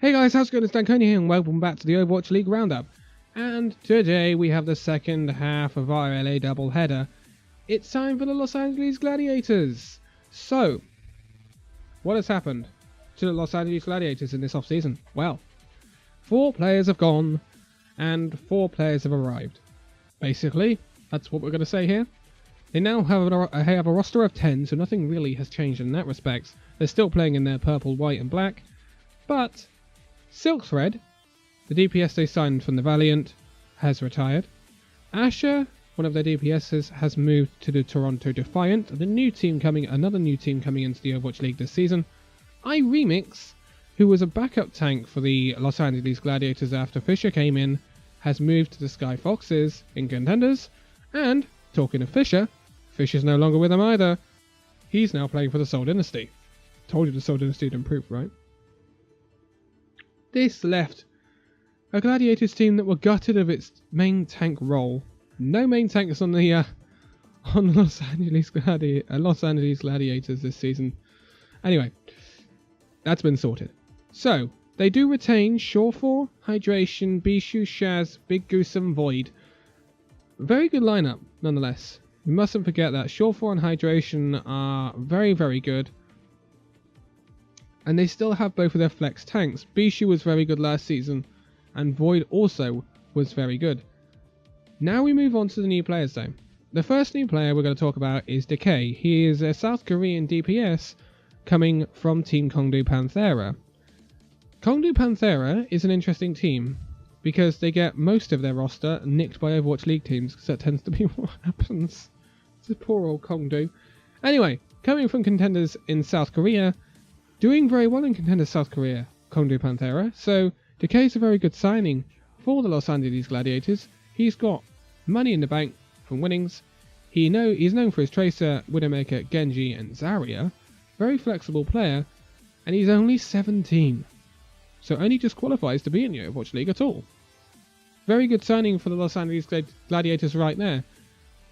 Hey guys, how's it going? It's Danconia here and welcome back to the Overwatch League Roundup. And today we have the second half of our LA doubleheader. It's time for the Los Angeles Gladiators. So, what has happened to the Los Angeles Gladiators in this off-season? Well, 4 players have gone and 4 players have arrived. Basically, that's what we're going to say here. They now have a roster of 10, so nothing really has changed in that respect. They're still playing in their purple, white and black. But Silk Thread, the DPS they signed from the Valiant, has retired. Asher, one of their DPSs, has moved to the Toronto Defiant. Another new team coming into the Overwatch League this season. iRemix, who was a backup tank for the Los Angeles Gladiators after Fisher came in, has moved to the Sky Foxes in Contenders. And, talking of Fisher, Fisher's no longer with them either. He's now playing for the Soul Dynasty. Told you the Soul Dynasty had improved, right? This left a Gladiators team that were gutted of its main tank role. No main tanks on the Los Angeles Gladiators this season. Anyway, that's been sorted. So, they do retain Shawfor, Hydration, Bishu, Shaz, Big Goose and Void. Very good lineup, nonetheless. We mustn't forget that Shawfor and Hydration are very, very good. And they still have both of their flex tanks. Bishu was very good last season, and Void also was very good. Now we move on to the new players though. The first new player we're going to talk about is Decay. He is a South Korean DPS coming from Team Kongdu Panthera. Kongdu Panthera is an interesting team because they get most of their roster nicked by Overwatch League teams, because that tends to be what happens to poor old Kongdu. Anyway, coming from contenders in South Korea, doing very well in contenders South Korea, Kongdu Panthera. So Decay's a very good signing for the Los Angeles Gladiators. He's got money in the bank from winnings. He's known for his Tracer, Widowmaker, Genji and Zarya. Very flexible player, and he's only 17. So only just qualifies to be in the Overwatch League at all. Very good signing for the Los Angeles Gladiators right there.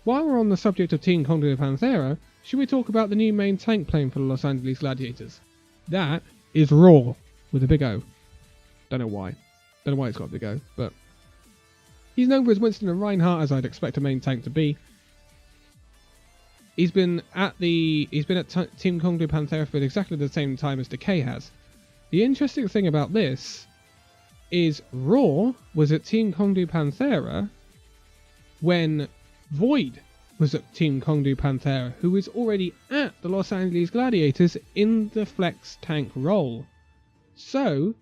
While we're on the subject of Team Kongdu Panthera, should we talk about the new main tank playing for the Los Angeles Gladiators? That is Raw with a big O. Don't know why. Don't know why it's got a big O, but he's known for his Winston and Reinhardt, as I'd expect a main tank to be. He's been at Team Kongdu Panthera for exactly the same time as Decay has. The interesting thing about this is Raw was at Team Kongdu Panthera when Void was at Team Kongdu Panthera, who is already at the Los Angeles Gladiators in the flex tank role. So,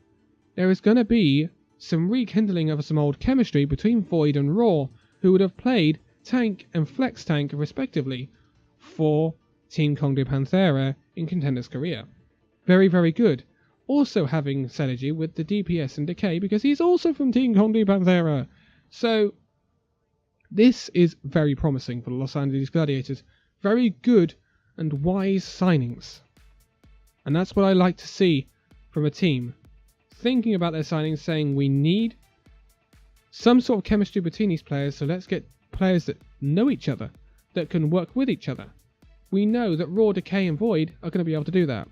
there is going to be some rekindling of some old chemistry between Void and Raw, who would have played tank and flex tank respectively for Team Kongdu Panthera in Contenders Korea. Very, very good. Also having synergy with the DPS and Decay, because he's also from Team Kongdu Panthera. So, this is very promising for the Los Angeles Gladiators. Very good and wise signings. And that's what I like to see from a team. Thinking about their signings, saying we need some sort of chemistry between these players, so let's get players that know each other, that can work with each other. We know that Raw, Decay and Void are going to be able to do that.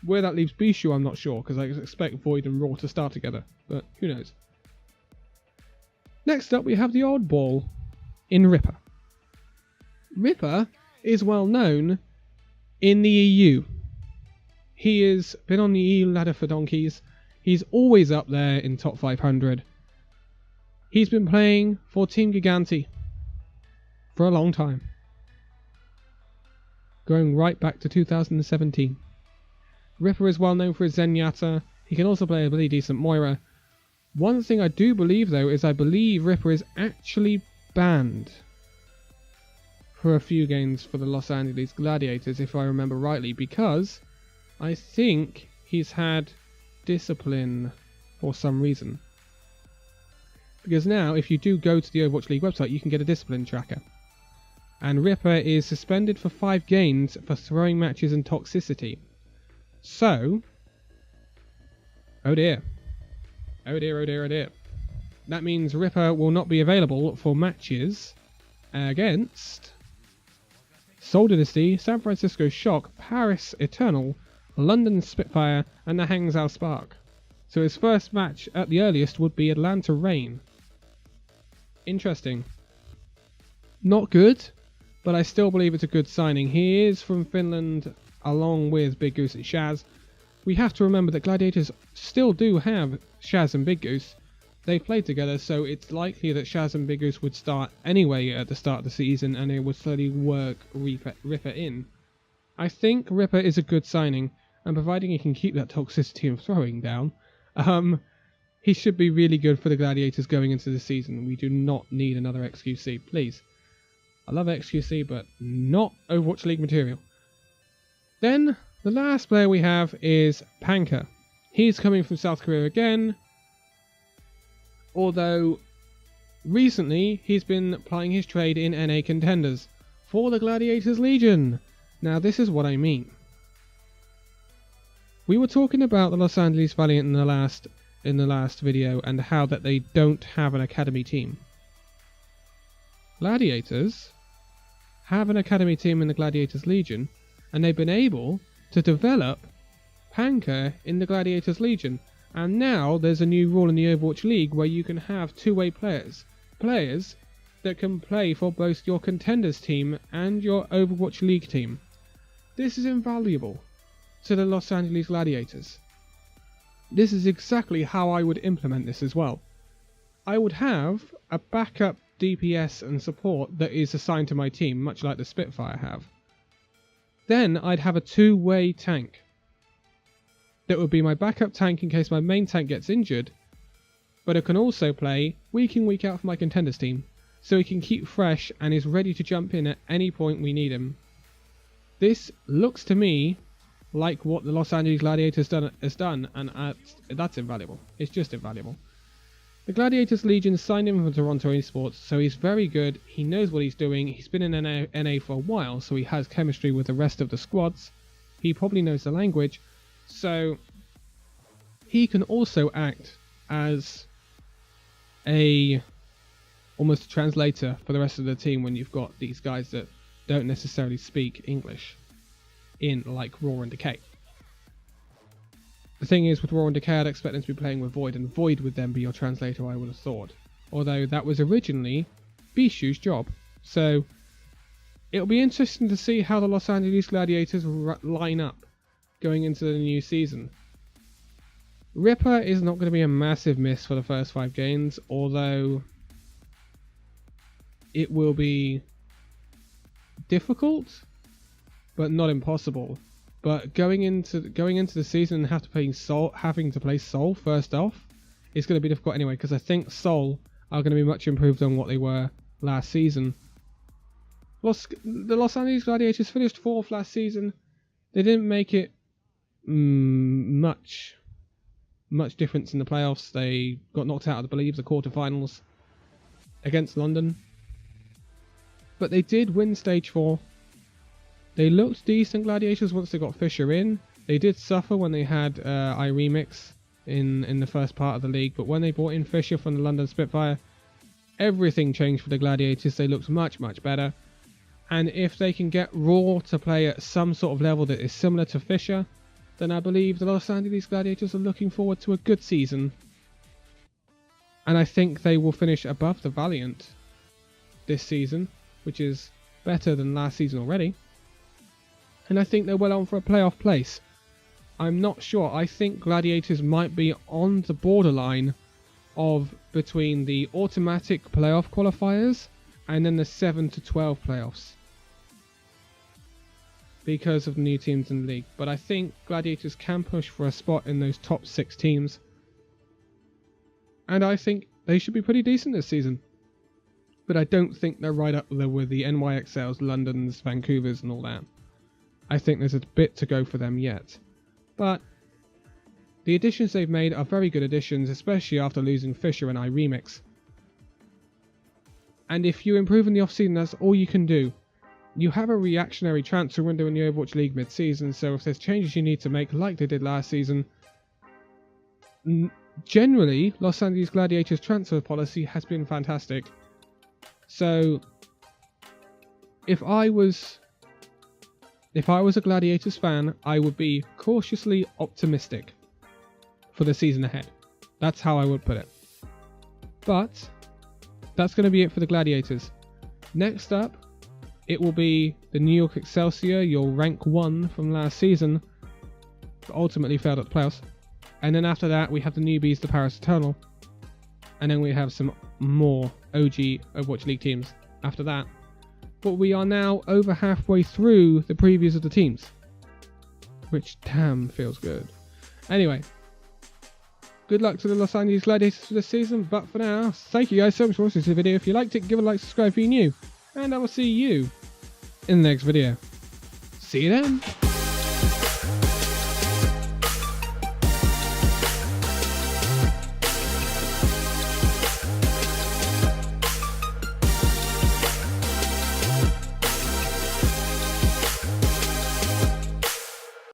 Where that leaves Bishu, I'm not sure, because I expect Void and Raw to start together, but who knows. Next up, we have the oddball in Ripper. Ripper is well known in the EU. He has been on the EU ladder for donkeys. He's always up there in top 500. He's been playing for Team Giganti for a long time, going right back to 2017. Ripper is well known for his Zenyatta. He can also play a really decent Moira. One thing I do believe though is I believe Ripper is actually banned for a few games for the Los Angeles Gladiators, if I remember rightly, because I think he's had discipline for some reason. Because now if you do go to the Overwatch League website, you can get a discipline tracker. And Ripper is suspended for 5 games for throwing matches and toxicity. So, oh dear. Oh dear, oh dear, oh dear. That means Ripper will not be available for matches against Soul Dynasty, San Francisco Shock, Paris Eternal, London Spitfire, and the Hangzhou Spark. So his first match at the earliest would be Atlanta Reign. Interesting. Not good, but I still believe it's a good signing. He is from Finland, along with Big Goose and Shaz. We have to remember that Gladiators still do have Shaz and Big Goose. They played together, so it's likely that Shaz and Big Goose would start anyway at the start of the season, and they would slowly work Ripper in. I think Ripper is a good signing, and providing he can keep that toxicity and throwing down, he should be really good for the Gladiators going into the season. We do not need another XQC, please. I love XQC, but not Overwatch League material. Then, the last player we have is Panka. He's coming from South Korea again, although recently he's been plying his trade in NA contenders for the Gladiators Legion. Now this is what I mean. We were talking about the Los Angeles Valiant in the last video and how that they don't have an academy team. Gladiators have an academy team in the Gladiators Legion, and they've been able to develop Panka in the Gladiators Legion. And now there's a new rule in the Overwatch League where you can have two-way players that can play for both your contenders team and your Overwatch League team. This is invaluable to the Los Angeles Gladiators. This is exactly how I would implement this as well. I would have a backup DPS and support that is assigned to my team, much like the Spitfire have. Then I'd have a two-way tank. That would be my backup tank in case my main tank gets injured, but it can also play week in, week out for my contenders team, so he can keep fresh and is ready to jump in at any point we need him. This looks to me like what the Los Angeles Gladiators has done, and that's invaluable. It's just invaluable. The Gladiators Legion signed him from Toronto Esports, so he's very good. He knows what he's doing. He's been in NA for a while, so he has chemistry with the rest of the squads. He probably knows the language, so he can also act as almost a translator for the rest of the team when you've got these guys that don't necessarily speak English in like Raw and Decay. The thing is, with Raw and Decay, I'd expect them to be playing with Void, and Void would then be your translator, I would have thought. Although that was originally Bishu's job. So it'll be interesting to see how the Los Angeles Gladiators line up going into the new season. Ripper is not going to be a massive miss for the first 5 games, although it will be difficult, but not impossible. But going into the season and having to play Seoul first off is going to be difficult anyway, because I think Seoul are going to be much improved on what they were last season. The Los Angeles Gladiators finished 4th last season. They didn't make it much difference in the playoffs. They got knocked out of, I believe, the quarterfinals against London. But they did win stage 4. They looked decent, Gladiators, once they got Fisher in. They did suffer when they had iRemix in the first part of the league, but when they brought in Fisher from the London Spitfire, everything changed for the Gladiators. They looked much better. And if they can get Raw to play at some sort of level that is similar to Fisher, then I believe the Los Angeles Gladiators are looking forward to a good season. And I think they will finish above the Valiant this season, which is better than last season already. And I think they're well on for a playoff place. I'm not sure. I think Gladiators might be on the borderline of between the automatic playoff qualifiers and then the 7 to 12 playoffs, because of the new teams in the league. But I think Gladiators can push for a spot in those top 6 teams. And I think they should be pretty decent this season. But I don't think they're right up there with the NYXLs, Londons, Vancouvers and all that. I think there's a bit to go for them yet. But the additions they've made are very good additions, especially after losing Fisher and iRemix. And if you improve in the off-season, that's all you can do. You have a reactionary transfer window in the Overwatch League mid-season, so if there's changes you need to make like they did last season, generally Los Angeles Gladiators transfer policy has been fantastic. So if I was a Gladiators fan, I would be cautiously optimistic for the season ahead. That's how I would put it. But that's going to be it for the Gladiators. Next up, it will be the New York Excelsior, your rank 1 from last season, but ultimately failed at the playoffs. And then after that, we have the newbies, the Paris Eternal. And then we have some more OG Overwatch League teams after that. But we are now over halfway through the previews of the teams, which damn feels good. Anyway, good luck to the Los Angeles Gladiators for this season. But for now, thank you guys so much for watching this video. If you liked it, give it a like, subscribe if you're new. And I will see you in the next video. See you then.